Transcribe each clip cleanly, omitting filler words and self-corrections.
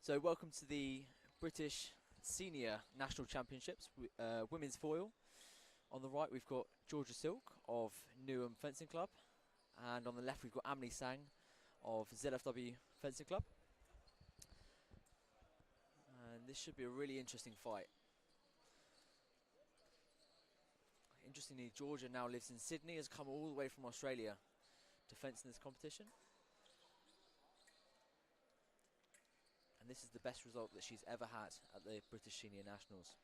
So welcome to the British Senior National Championships, Women's Foil. On the right we've got Georgia Silk of Newham Fencing Club, and on the left we've got Amelie Tsang of ZFW Fencing Club. And this should be a really interesting fight. Interestingly, Georgia now lives in Sydney, has come all the way from Australia to fence in this competition. And this is the best result that she's ever had at the British Senior Nationals.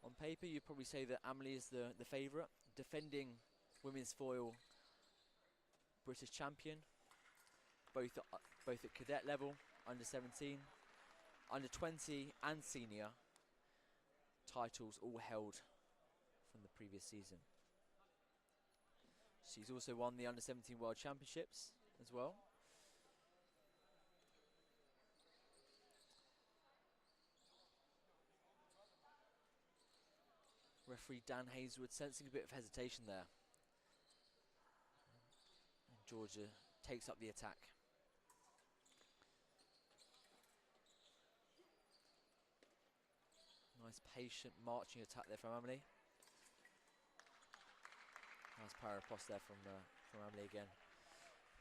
On paper, you'd probably say that Amelie is the favourite, defending women's foil British champion, both at cadet level, under 17, under 20 and senior, titles all held from the previous season. She's also won the under 17 World Championships as well. Referee Dan Hazelwood sensing a bit of hesitation there. And Georgia takes up the attack. Nice patient marching attack there from Amelie. Nice power post there from Amelie again.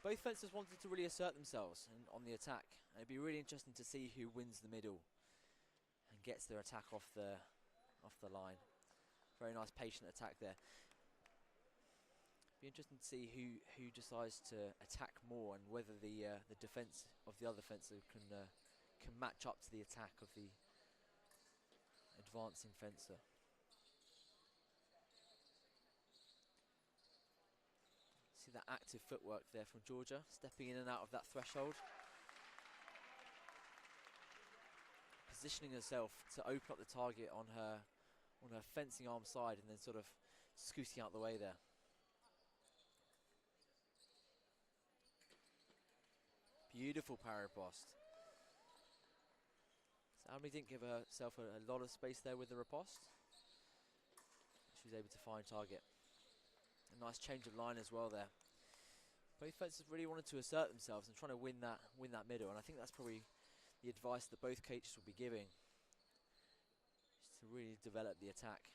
Both fencers wanted to really assert themselves on the attack. And it'd be really interesting to see who wins the middle and gets their attack off the line. Very nice patient attack there. Be interesting to see who decides to attack more and whether the defense of the other fencer can match up to the attack of the advancing fencer. See that active footwork there from Georgia, stepping in and out of that threshold. Positioning herself to open up the target on her fencing arm side and then sort of scooting out the way there. Beautiful parry post. So Amelie didn't give herself a lot of space there with the riposte. She was able to find target. A nice change of line as well there. Both fencers really wanted to assert themselves and trying to win that middle, and I think that's probably the advice that both coaches will be giving, to really develop the attack.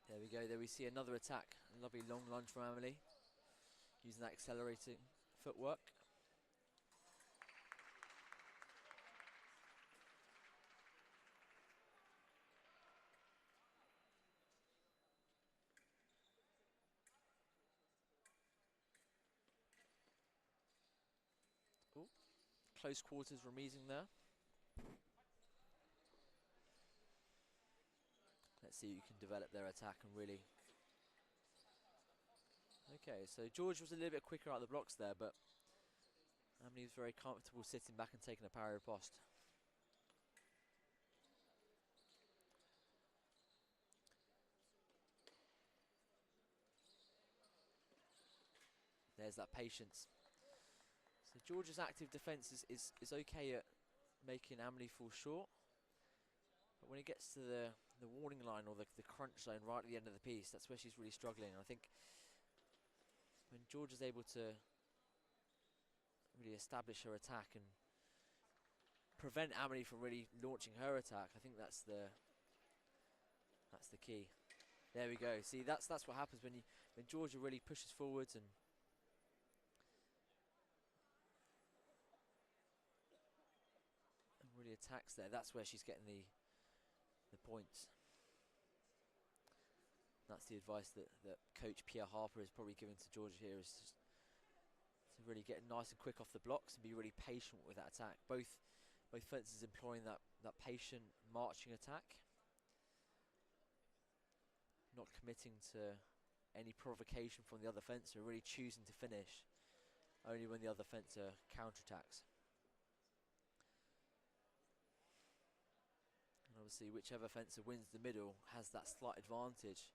There we go, there we see another attack. A lovely long lunge from Amelie, using that accelerating footwork. Ooh, close quarters remising there. Let's see who can develop their attack and really... Okay, so George was a little bit quicker out of the blocks there, but Amelie was very comfortable sitting back and taking a parry riposte. There's that patience. So George's active defence is okay at making Amelie fall short, but when it gets to the warning line or the crunch zone right at the end of the piece, that's where she's really struggling. And I think when George is able to really establish her attack and prevent Amelie from really launching her attack, I think that's the key. There we go. See, that's what happens when Georgia really pushes forwards and really attacks there. That's where she's getting the points. That's the advice that Coach Pierre Harper is probably giving to Georgia here, is just to really get nice and quick off the blocks and be really patient with that attack. Both fencers employing that patient marching attack, not committing to any provocation from the other fencer, really choosing to finish only when the other fencer counterattacks. And obviously whichever fencer wins the middle has that slight advantage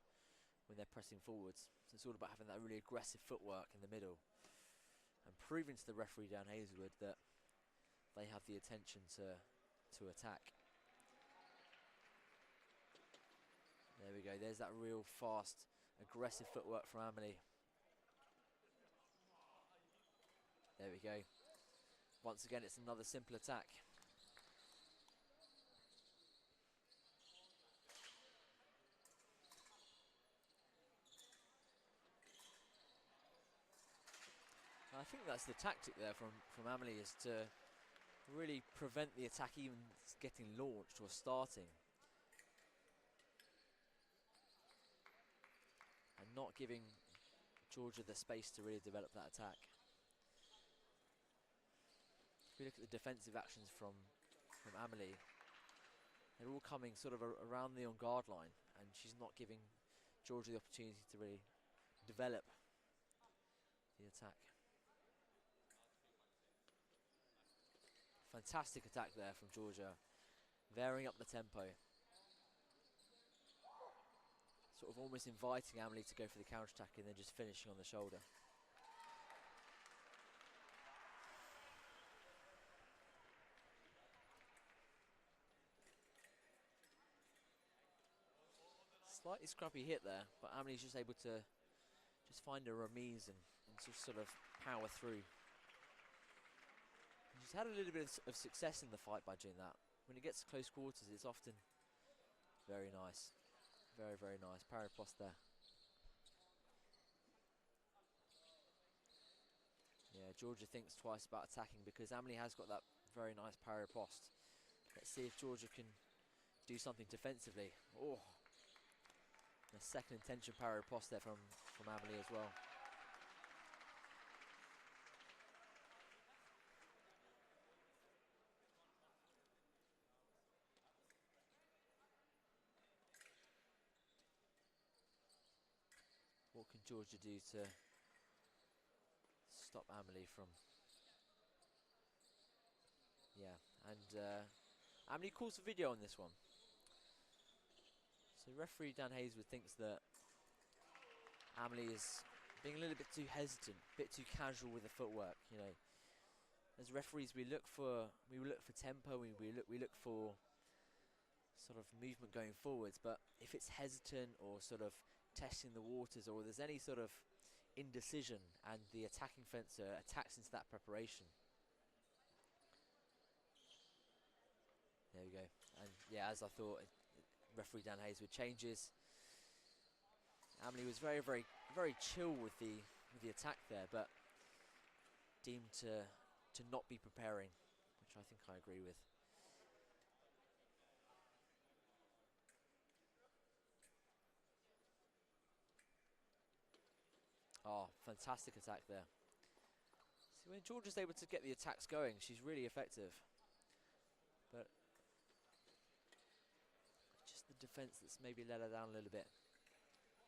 when they're pressing forwards. So it's all about having that really aggressive footwork in the middle and proving to the referee Dan Hazelwood that they have the attention to attack. There we go, there's that real fast, aggressive footwork from Amelie. There we go. Once again, it's another simple attack. I think that's the tactic there from Amelie, is to really prevent the attack even getting launched or starting. And not giving Georgia the space to really develop that attack. If we look at the defensive actions from Amelie, they're all coming sort of around the on-guard line, and she's not giving Georgia the opportunity to really develop the attack. Fantastic attack there from Georgia, varying up the tempo. Sort of almost inviting Amelie to go for the counter-attack and then just finishing on the shoulder. Slightly scrappy hit there, but Amelie's just able to just find a remise and just sort of power through. And she's had a little bit of success in the fight by doing that. When it gets to close quarters, it's often very nice. Very, very nice. Parry post there. Yeah, Georgia thinks twice about attacking because Amelie has got that very nice parry post. Let's see if Georgia can do something defensively. Oh, a second intention parry post there from Amelie as well. What can Georgia do to stop Amelie from... Yeah, and Amelie calls for video on this one. So referee Dan Hazelwood thinks that Amelie is being a little bit too hesitant, a bit too casual with the footwork. You know, as referees, we look for tempo, we look for sort of movement going forwards. But if it's hesitant or sort of testing the waters, or there's any sort of indecision, and the attacking fencer attacks into that preparation. There we go. And yeah, as I thought, referee Dan Hazelwood changes. Amelie was very, very, very chill with the attack there, but deemed to not be preparing, which I think I agree with. Oh, fantastic attack there. See, when Georgia's able to get the attacks going, she's really effective. But just the defense that's maybe let her down a little bit.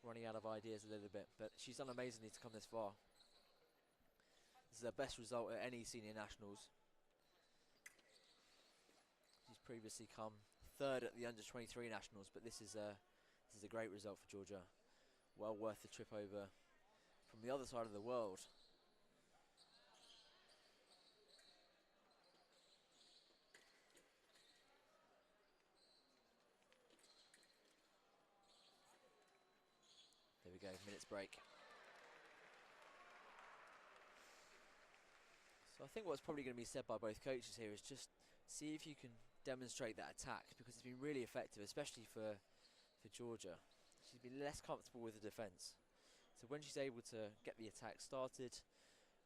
Running out of ideas a little bit, but she's done amazingly to come this far. This is her best result at any senior nationals. She's previously come third at the under-23 nationals, but this is a great result for Georgia. Well worth the trip over from the other side of the world. There we go, minutes break. So I think what's probably going to be said by both coaches here is just see if you can demonstrate that attack, because it's been really effective, especially for Georgia. She's been less comfortable with the defence. So when she's able to get the attack started,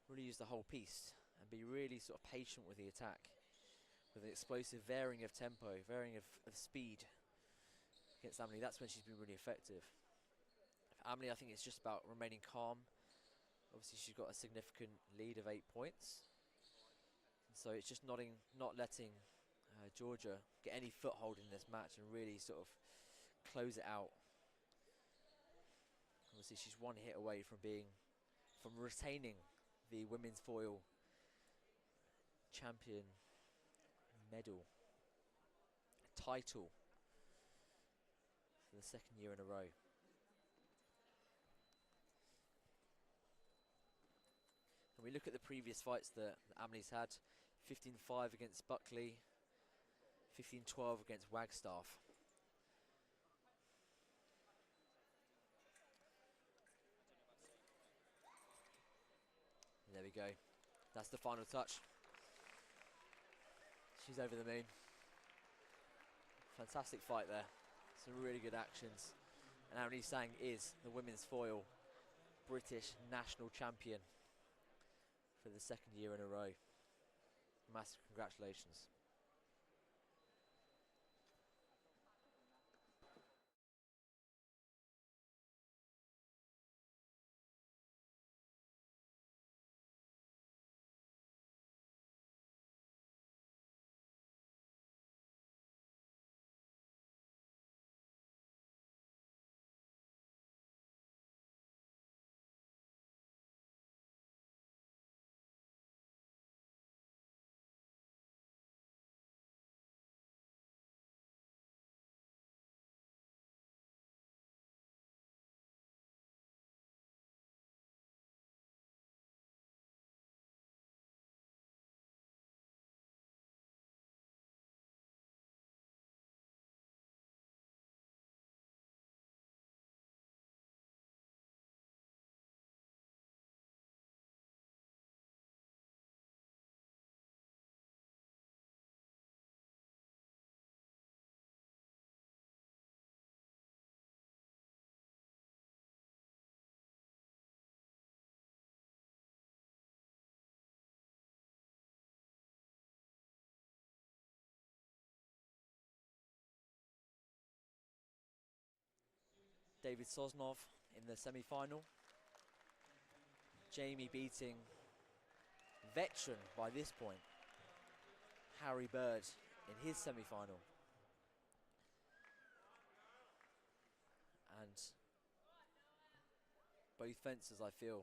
really use the whole piece and be really sort of patient with the attack, with an explosive varying of tempo, varying of speed against Amelie, that's when she's been really effective. Amelie, I think it's just about remaining calm. Obviously, she's got a significant lead of 8 points. So it's just not letting Georgia get any foothold in this match and really sort of close it out. Obviously, she's one hit away from retaining the women's foil champion medal title for the second year in a row. And we look at the previous fights that Amelie's had. 15-5 against Buckley, 15-12 against Wagstaff. There we go. That's the final touch. She's over the moon. Fantastic fight there. Some really good actions. And Amelie Tsang is the women's foil British national champion for the second year in a row. Massive congratulations. David Sosnov in the semi-final. Jaimie beating veteran by this point, Harry Bird, in his semi-final. And both fencers, I feel,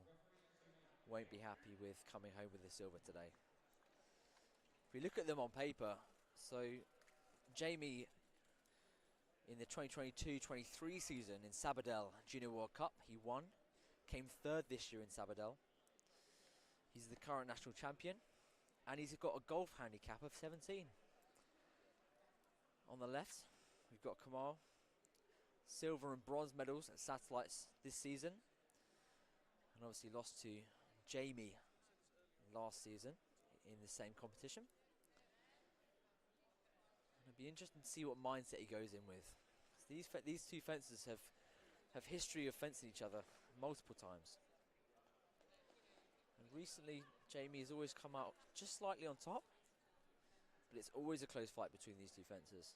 won't be happy with coming home with the silver today. If we look at them on paper, so Jaimie in the 2022-23 season in Sabadell Junior World Cup, he won, came third this year in Sabadell. He's the current national champion, and he's got a golf handicap of 17. On the left, we've got Kamal, silver and bronze medals at Satellites this season, and obviously lost to Jaimie last season in the same competition. It'll be interesting to see what mindset he goes in with. These two fencers have history of fencing each other multiple times. And recently, Jaimie has always come out just slightly on top, but it's always a close fight between these two fencers.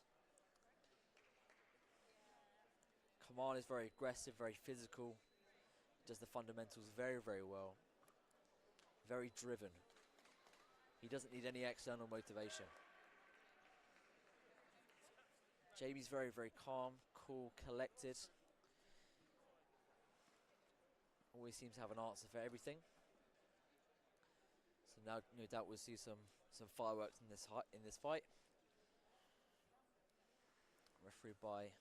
Kamal is very aggressive, very physical, does the fundamentals very, very well. Very driven. He doesn't need any external motivation. Jaimie's very, very calm, cool, collected. Always seems to have an answer for everything. So now, no doubt, we'll see some fireworks in this fight. Refereed by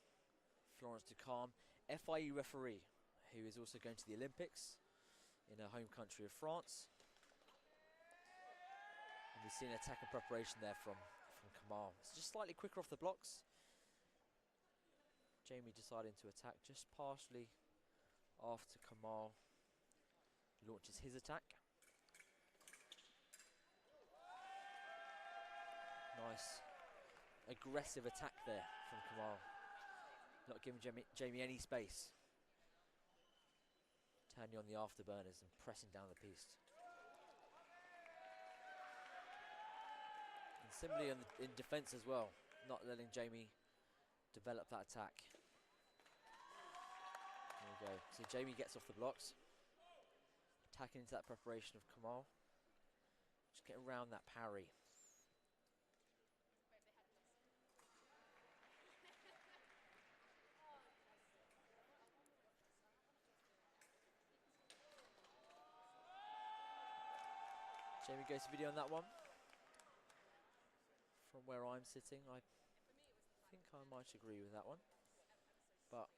Florence Ducharme, FIE referee, who is also going to the Olympics in her home country of France. And we've seen attack and preparation there from Kamal. It's just slightly quicker off the blocks. Jaimie deciding to attack just partially after Kamal launches his attack. Nice aggressive attack there from Kamal. Not giving Jaimie any space. Turning on the afterburners and pressing down the Piste. And similarly in defence as well, not letting Jaimie develop that attack. There we go. So Jaimie gets off the blocks, attacking into that preparation of Kamal. Just get around that parry. Jaimie goes to video on that one. From where I'm sitting, I think I might agree with that one. But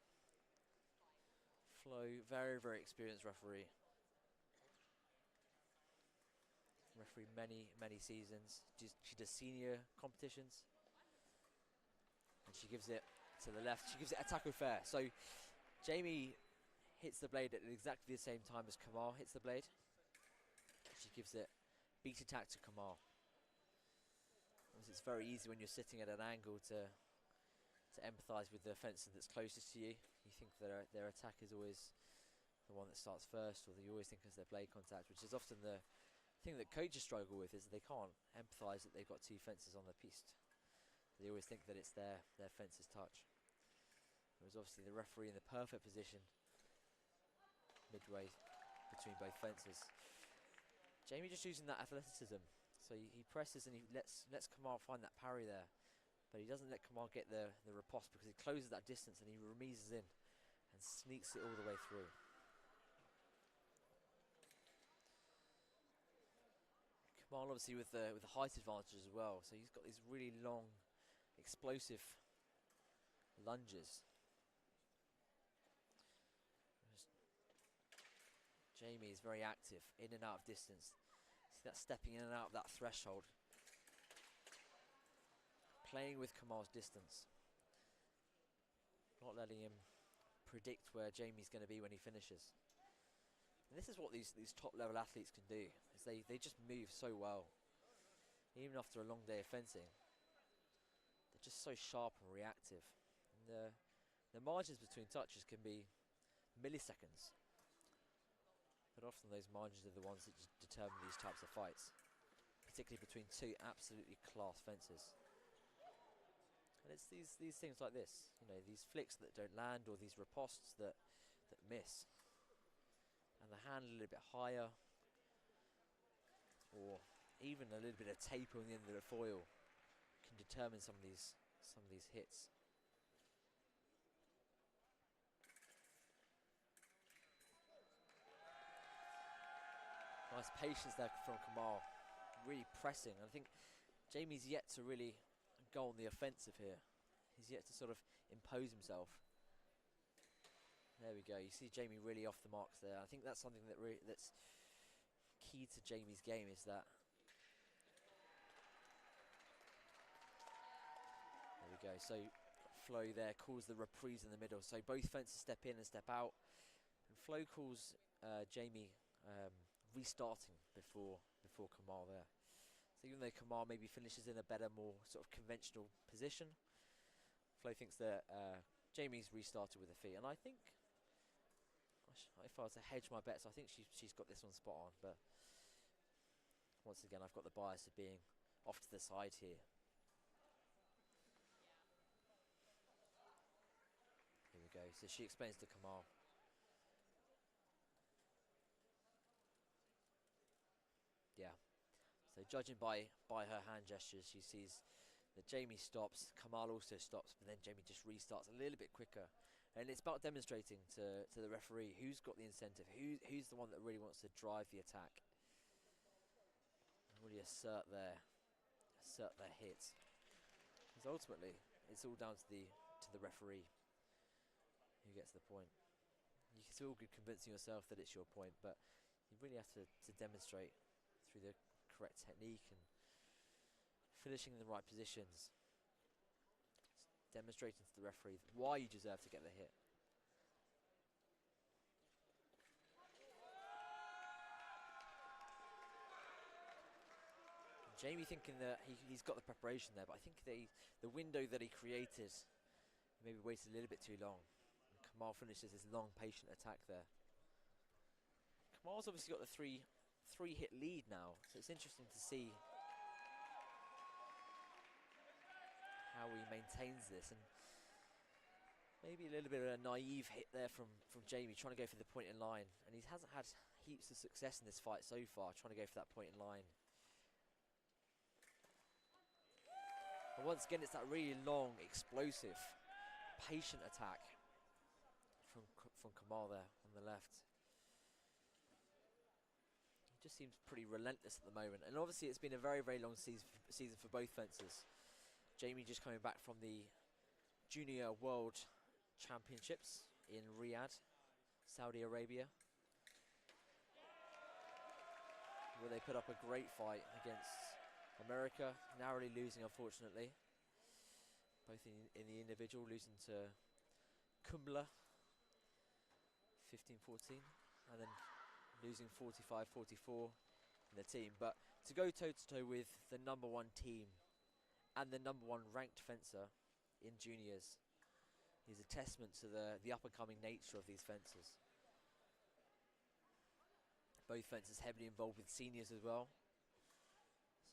Flo, very, very experienced referee. Referee many seasons. She does senior competitions. And she gives it to the left. She gives it a taco fair. So Jaimie hits the blade at exactly the same time as Kamal hits the blade. She gives it beat attack to Kamal. It's very easy when you're sitting at an angle to empathise with the fencer that's closest to you. You think their attack is always the one that starts first, or you always think it's their blade contact, which is often the thing that coaches struggle with, is that they can't empathise that they've got two fencers on the piste. They always think that it's their fencer's touch. Whereas obviously the referee in the perfect position midway between both fencers. Jaimie just using that athleticism. So he presses and he lets Kamal find that parry there. But he doesn't let Kamal get the riposte, because he closes that distance and he remises in and sneaks it all the way through. Kamal obviously with the height advantage as well, so he's got these really long, explosive lunges. Jaimie is very active, in and out of distance. See that stepping in and out of that threshold. Playing with Kamal's distance. Not letting him predict where Jaimie's going to be when he finishes. And this is what these top level athletes can do, is they just move so well. Even after a long day of fencing, they're just so sharp and reactive. And the margins between touches can be milliseconds. But often those margins are the ones that just determine these types of fights, particularly between two absolutely class fencers. And it's these things like this, you know, these flicks that don't land, or these ripostes that miss. And the hand a little bit higher, or even a little bit of tape on the end of the foil can determine some of these hits. Nice patience there from Kamal, really pressing. I think Jaimie's yet to really go on the offensive here. He's yet to sort of impose himself. There we go. You see Jaimie really off the marks there. I think that's something that's key to Jaimie's game, is that. There we go. So Flo there calls the reprise in the middle. So both fencers step in and step out. And Flo calls Jaimie restarting before Kamal there. So even though Kamal maybe finishes in a better, more sort of conventional position, Flo thinks that Jaimie's restarted with a feet. And I think, if I was to hedge my bets, I think she's got this one spot on. But once again, I've got the bias of being off to the side here. Here we go. So she explains to Kamal. Yeah. So judging by her hand gestures, she sees that Jaimie stops, Kamal also stops, but then Jaimie just restarts a little bit quicker. And it's about demonstrating to the referee who's got the incentive, who's the one that really wants to drive the attack. And really assert their hit. Because ultimately, it's all down to the referee who gets the point. You can still be convincing yourself that it's your point, but you really have to demonstrate through the correct technique and finishing in the right positions, demonstrating to the referee why you deserve to get the hit. Jaimie thinking that he's got the preparation there, but I think the window that he created, maybe waited a little bit too long. And Kamal finishes his long, patient attack there. Kamal's obviously got the three hit lead now, so it's interesting to see how he maintains this. And maybe a little bit of a naive hit there from Jaimie, trying to go for the point in line. And he hasn't had heaps of success in this fight so far, trying to go for that point in line. But once again, it's that really long, explosive, patient attack from Kamal there on the left. He just seems pretty relentless at the moment. And obviously it's been a very, very long season for both fencers. Jaimie just coming back from the Junior World Championships in Riyadh, Saudi Arabia, where they put up a great fight against America, narrowly losing, unfortunately. Both in the individual, losing to Kumbla 15-14, and then losing 45-44 in the team. But to go toe-to-toe with the #1 team and the #1 ranked fencer in juniors is a testament to the up-and-coming nature of these fencers. Both fencers heavily involved with seniors as well.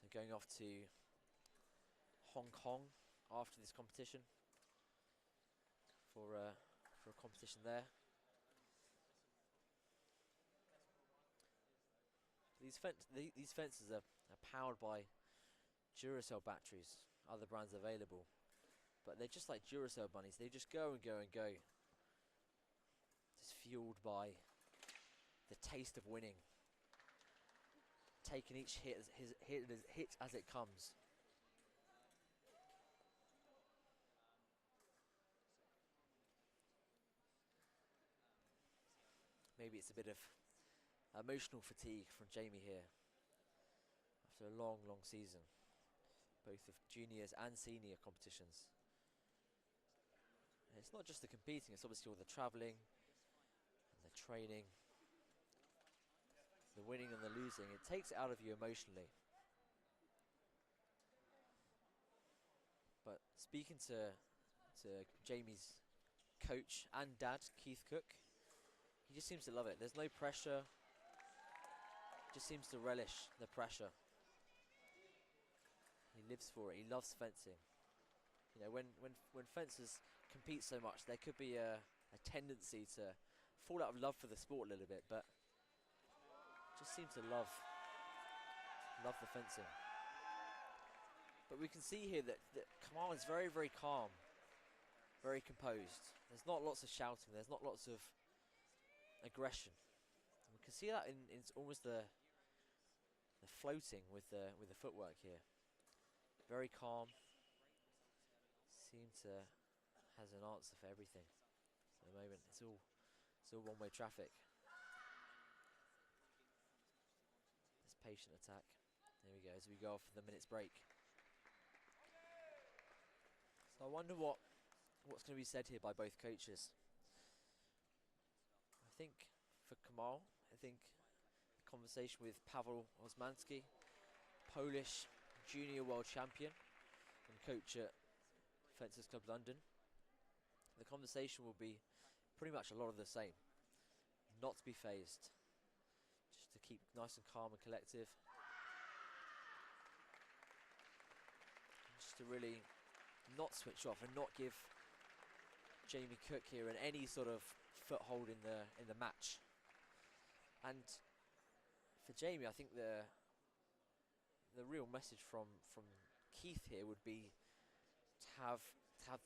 So going off to Hong Kong after this competition for a competition there. These fences are powered by Duracell batteries, other brands available. But they're just like Duracell bunnies. They just go and go and go. Just fueled by the taste of winning. Taking each hit as it comes. Maybe it's a bit of emotional fatigue from Jaimie here after a long, long season, both of juniors and senior competitions. And it's not just the competing, it's obviously all the travelling and the training, the winning and the losing. It takes it out of you emotionally. But speaking to Jaimie's coach and dad, Keith Cook, he just seems to love it. There's no pressure. Just seems to relish the pressure. He lives for it. He loves fencing. You know, when fencers compete so much, there could be a tendency to fall out of love for the sport a little bit, but just seems to love the fencing. But we can see here that Kamal is very, very calm, very composed. There's not lots of shouting. There's not lots of aggression. And we can see that in almost the floating with the footwork here. Very calm. Seems to has an answer for everything. At the moment, it's all one-way traffic. This patient attack. There we go. As we go off for the minute's break. So I wonder what's going to be said here by both coaches. I think for Kamal, I think the conversation with Paweł Osmanski, Polish junior world champion and coach at Fencers Club London, the conversation will be pretty much a lot of the same. Not to be phased, just to keep nice and calm and collective. Just to really not switch off and not give Jaimie Cook here any sort of foothold in the match. And for Jaimie, I think the real message from Keith here would be to have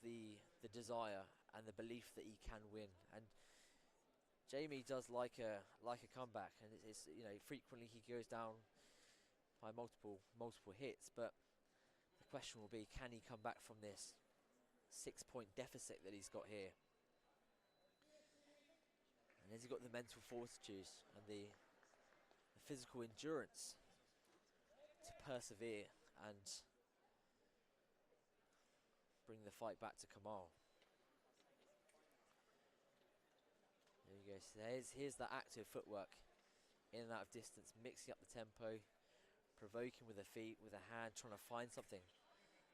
the desire and the belief that he can win. And Jaimie does like a comeback, and it's you know, frequently he goes down by multiple hits, but the question will be, can he come back from this 6-point deficit that he's got here? And has he got the mental fortitude and the physical endurance to persevere and bring the fight back to Kamal? There you go. So here's that active footwork, in and out of distance, mixing up the tempo, provoking with the feet, with a hand, trying to find something.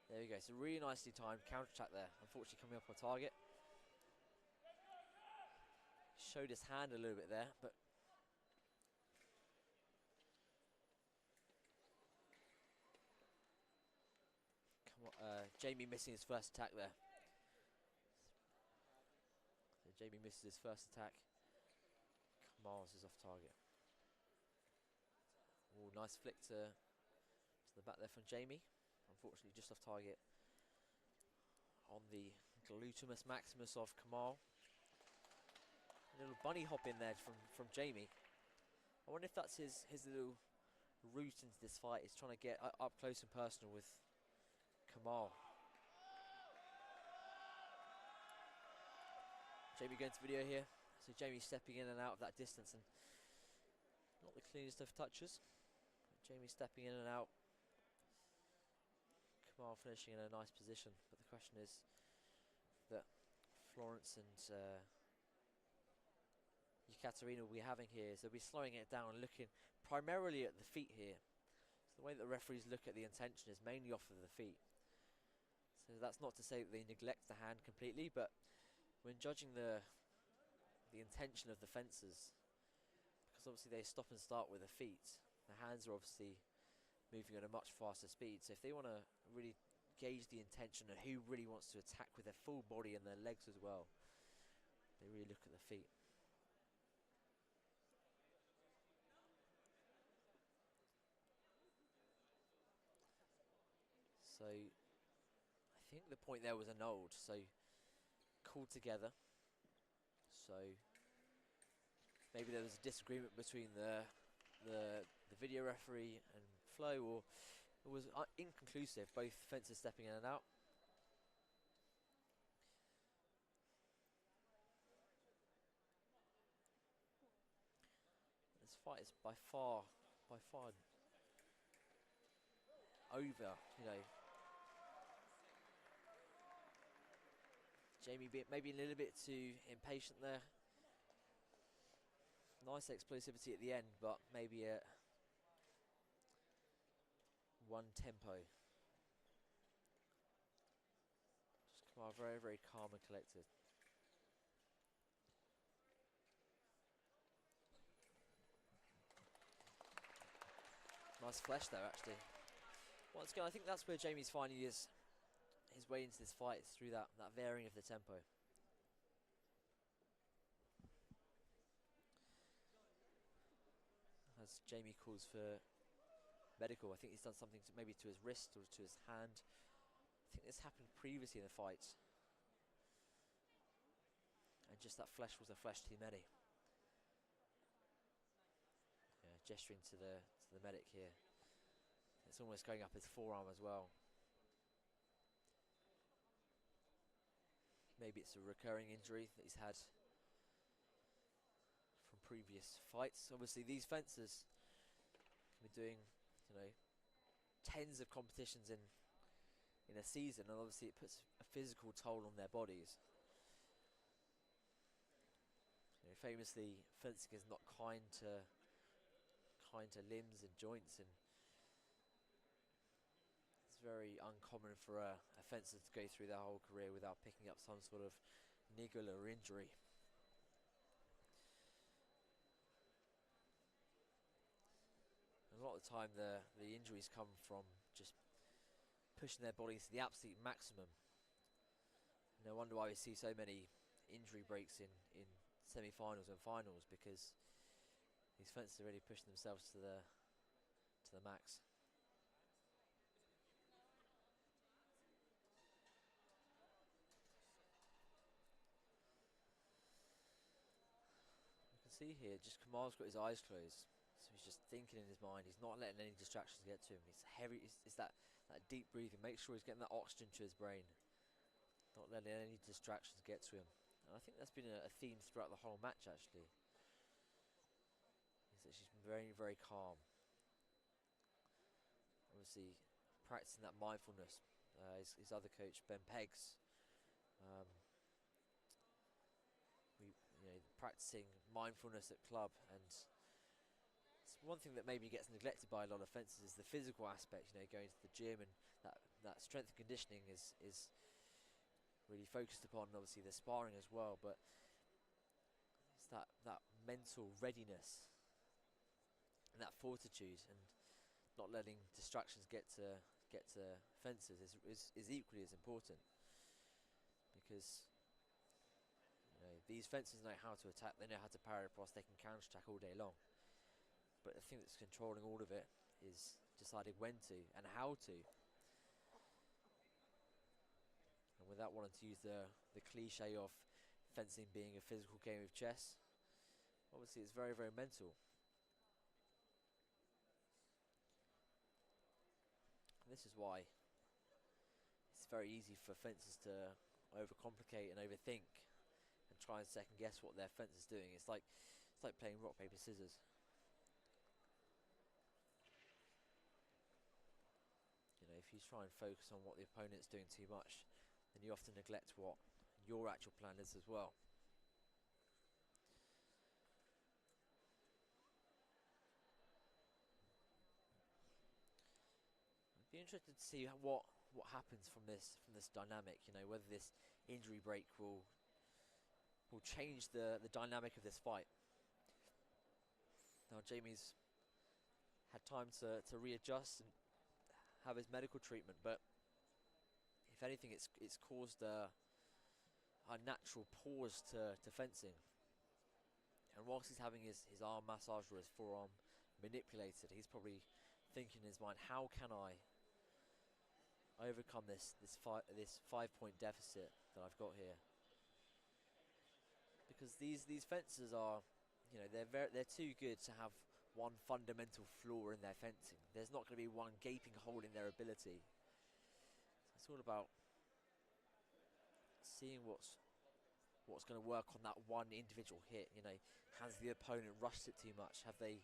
There we go. So really nicely timed counter attack there. Unfortunately coming up on target. Showed his hand a little bit there, but Jaimie missing his first attack there. So Jaimie misses his first attack. Kamal's is off target. Oh, nice flick to the back there from Jaimie. Unfortunately just off target on the glutamus maximus of Kamal. A little bunny hop in there from Jaimie. I wonder if that's his little route into this fight, is trying to get up close and personal with Kamal. Jaimie going to video here. So Jaimie stepping in and out of that distance, and not the cleanest of touches. Jaimie stepping in and out. Kamal finishing in a nice position, but the question is that Florence and you Katerina will be having here is they'll be slowing it down and looking primarily at the feet here. So the way that the referees look at the intention is mainly off of the feet. So that's not to say that they neglect the hand completely, but when judging the intention of the fencers, because obviously they stop and start with the feet, the hands are obviously moving at a much faster speed. So if they want to really gauge the intention of who really wants to attack with their full body and their legs as well, they really look at the feet. So I think the point there was annulled, so called together. So maybe there was a disagreement between the video referee and Flo, or it was inconclusive, both fences stepping in and out. This fight is by far over, you know. Jaimie maybe a little bit too impatient there. Nice explosivity at the end, but maybe at one tempo. Just come out very, very calm and collected. Nice flesh there, actually. Once again, I think that's where Jaimie's finding his way into this fight, is through that varying of the tempo. As Jaimie calls for medical, I think he's done something maybe to his wrist or to his hand. I think this happened previously in the fight, and just that flesh was a flesh too many. Yeah, gesturing to the medic here. It's almost going up his forearm as well. Maybe it's a recurring injury that he's had from previous fights. Obviously, these fencers can be doing, you know, tens of competitions in a season, and obviously it puts a physical toll on their bodies. You know, famously, fencing is not kind to limbs and joints, and it's very uncommon for a fencer to go through their whole career without picking up some sort of niggle or injury. And a lot of the time the injuries come from just pushing their bodies to the absolute maximum. No wonder why we see so many injury breaks in semi-finals and finals, because these fencers are really pushing themselves to the max. You can see here, just Kamal's got his eyes closed, so he's just thinking in his mind. He's not letting any distractions get to him. He's heavy. It's that deep breathing. Make sure he's getting that oxygen to his brain. Not letting any distractions get to him. And I think that's been a theme throughout the whole match, actually. Is that she's been very, very calm. Obviously, practicing that mindfulness. His other coach, Ben Peggs, practicing mindfulness at club, and it's one thing that maybe gets neglected by a lot of fencers is the physical aspect. You know, going to the gym, and that strength and conditioning is really focused upon. Obviously, the sparring as well, but it's that mental readiness and that fortitude, and not letting distractions get to fencers is equally as important, because these fencers know how to attack, they know how to parry across, they can counter-attack all day long. But the thing that's controlling all of it is deciding when to and how to. And without wanting to use the cliche of fencing being a physical game of chess, obviously it's very, very mental. And this is why it's very easy for fencers to overcomplicate and overthink and try and second guess what their fencer's doing. It's like playing rock, paper, scissors. If you try and focus on what the opponent's doing too much, then you often neglect what your actual plan is as well. interested to see what happens from this dynamic. You know, whether this injury break will change the dynamic of this fight. Now Jaimie's had time to readjust and have his medical treatment, but if anything, it's caused a natural pause to fencing. And whilst he's having his arm massaged or his forearm manipulated, he's probably thinking in his mind, how can I overcome this 5-point deficit that I've got here? Because these fencers are, you know, they're too good to have one fundamental flaw in their fencing. There's not going to be one gaping hole in their ability. So it's all about seeing what's going to work on that one individual hit. You know, has the opponent rushed it too much? Have they,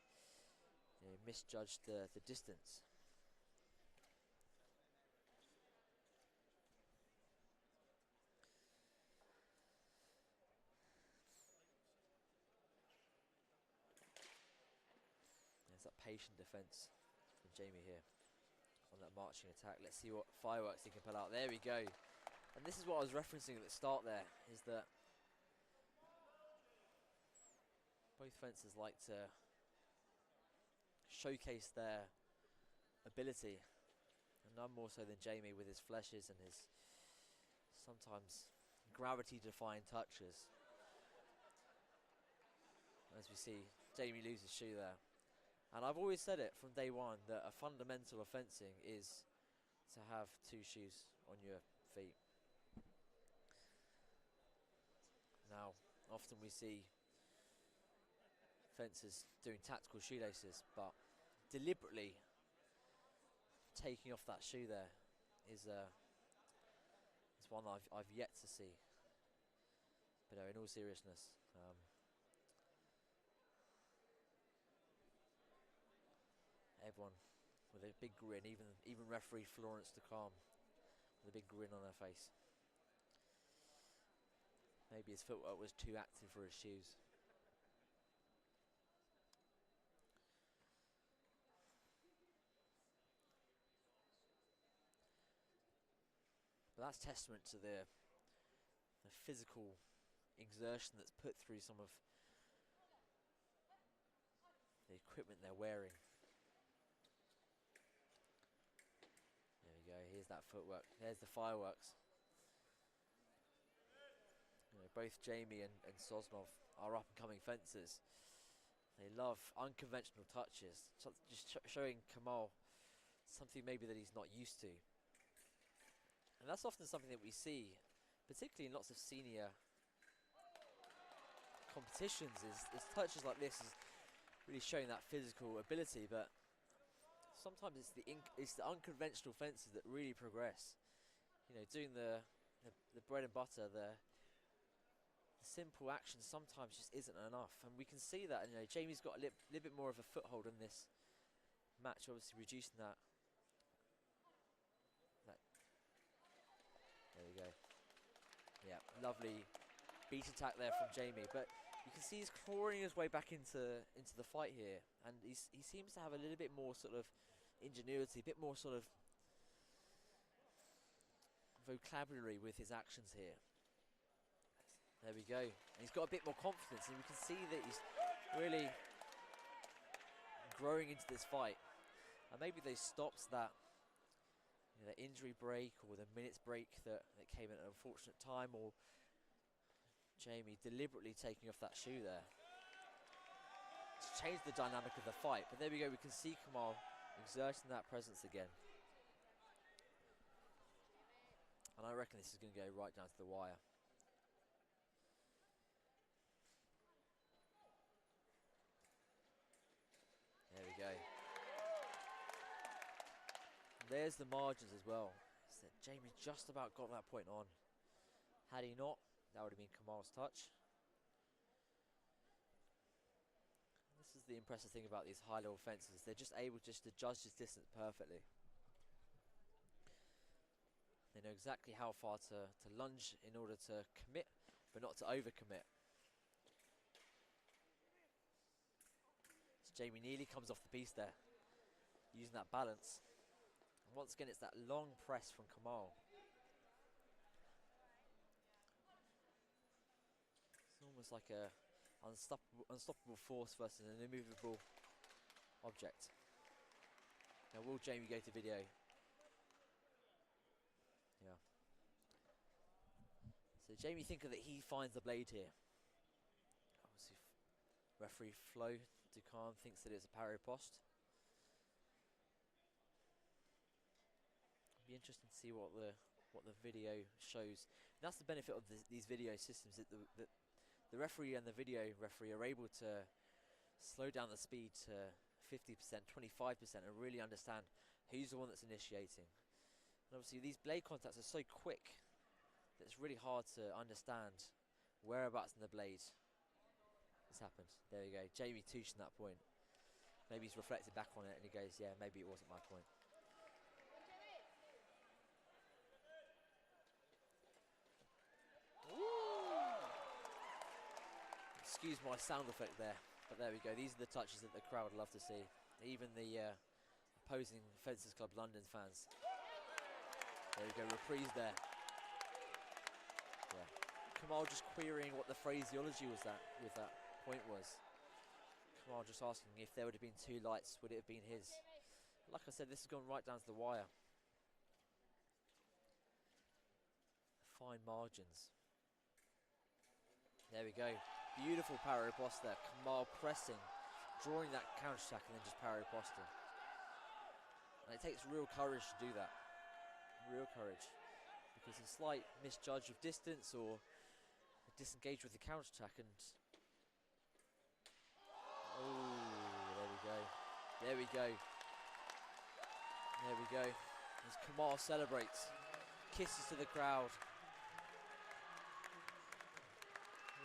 you know, misjudged the distance? There's that patient defense from Jaimie here on that marching attack. Let's see what fireworks he can pull out. There we go. And this is what I was referencing at the start there, is that both fencers like to showcase their ability, and none more so than Jaimie with his fleshes and his sometimes gravity-defying touches. As we see, Jaimie lose his shoe there. And I've always said it from day one that a fundamental of fencing is to have two shoes on your feet. Now, often we see fencers doing tactical shoelaces, but deliberately taking off that shoe there is one I've yet to see. But no, in all seriousness, everyone with a big grin, even referee Florence de Calm with a big grin on her face. Maybe his footwork was too active for his shoes. But that's testament to the physical exertion that's put through some of the equipment they're wearing. There we go, here's that footwork. There's the fireworks. You know, both Jaimie and Sosnov are up-and-coming fencers. They love unconventional touches, just showing Kamal something maybe that he's not used to. And that's often something that we see, particularly in lots of senior competitions, is touches like this is really showing that physical ability, but sometimes it's the unconventional fences that really progress. You know, doing the bread and butter, the simple action sometimes just isn't enough, and we can see that. You know, Jaimie's got a little bit more of a foothold in this match, obviously reducing that. There we go. Yeah, lovely beat attack there from Jaimie, but you can see he's clawing his way back into the fight here, and he seems to have a little bit more sort of ingenuity, a bit more sort of vocabulary with his actions here. There we go. And he's got a bit more confidence, and we can see that he's really growing into this fight. And maybe they stopped that, you know, the injury break or the minutes break that came at an unfortunate time, or Jaimie deliberately taking off that shoe there to change the dynamic of the fight. But there we go, we can see Kamal exerting that presence again. And I reckon this is going to go right down to the wire. There we go. There's the margins as well. So Jaimie just about got that point on. Had he not, that would have been Kamal's touch. This is the impressive thing about these high-level fences. They're just able just to judge this distance perfectly. They know exactly how far to lunge in order to commit, but not to overcommit. So Jaimie nearly comes off the piece there, using that balance. Once again, it's that long press from Kamal. It's almost like a unstoppable force versus an immovable object. Now, will Jaimie go to video? Yeah. So Jaimie thinking that he finds the blade here. Obviously, referee Flo Ducan thinks that it's a parry post. It'll be interesting to see what the video shows. And that's the benefit of these video systems, that the referee and the video referee are able to slow down the speed to 50%, 25%, and really understand who's the one that's initiating. And obviously these blade contacts are so quick that it's really hard to understand whereabouts in the blade this happened. There you go, Jaimie touching that point. Maybe he's reflected back on it and he goes, yeah, maybe it wasn't my point. Excuse my sound effect there, but there we go. These are the touches that the crowd love to see. Even the opposing Fencers Club London fans. There we go, reprise there. Yeah. Kamal just querying what the phraseology was with that point was. Kamal just asking if there would have been two lights, would it have been his? Like I said, this has gone right down to the wire. Fine margins. There we go. Beautiful parry post there. Kamal pressing, drawing that counter attack and then just parry posting. And it takes real courage to do that. Real courage. Because a slight misjudge of distance or disengage with the counter attack and... Oh, there we go. There we go. There we go. As Kamal celebrates. Kisses to the crowd.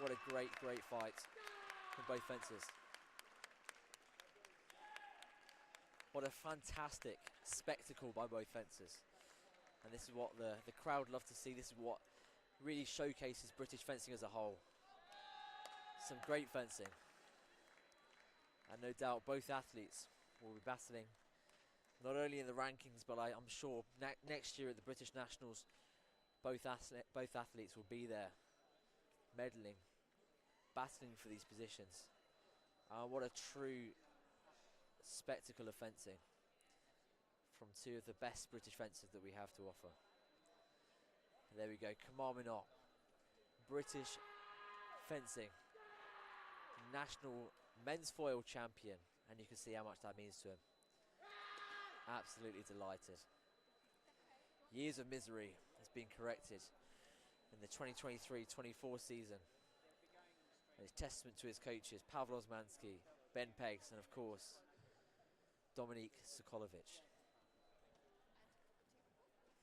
What a great, great fight from both fencers. What a fantastic spectacle by both fencers. And this is what the crowd love to see. This is what really showcases British fencing as a whole. Some great fencing. And no doubt both athletes will be battling not only in the rankings, but I'm sure next year at the British Nationals, both athletes will be there, medaling, battling for these positions. What a true spectacle of fencing from two of the best British fencers that we have to offer. And there we go, Kamal Minott, British fencing national men's foil champion, and you can see how much that means to him. Absolutely delighted. Years of misery has been corrected in the 2023-24 season. And it's testament to his coaches, Pavel Osmansky, Ben Peggs, and of course, Dominik Sokolovic.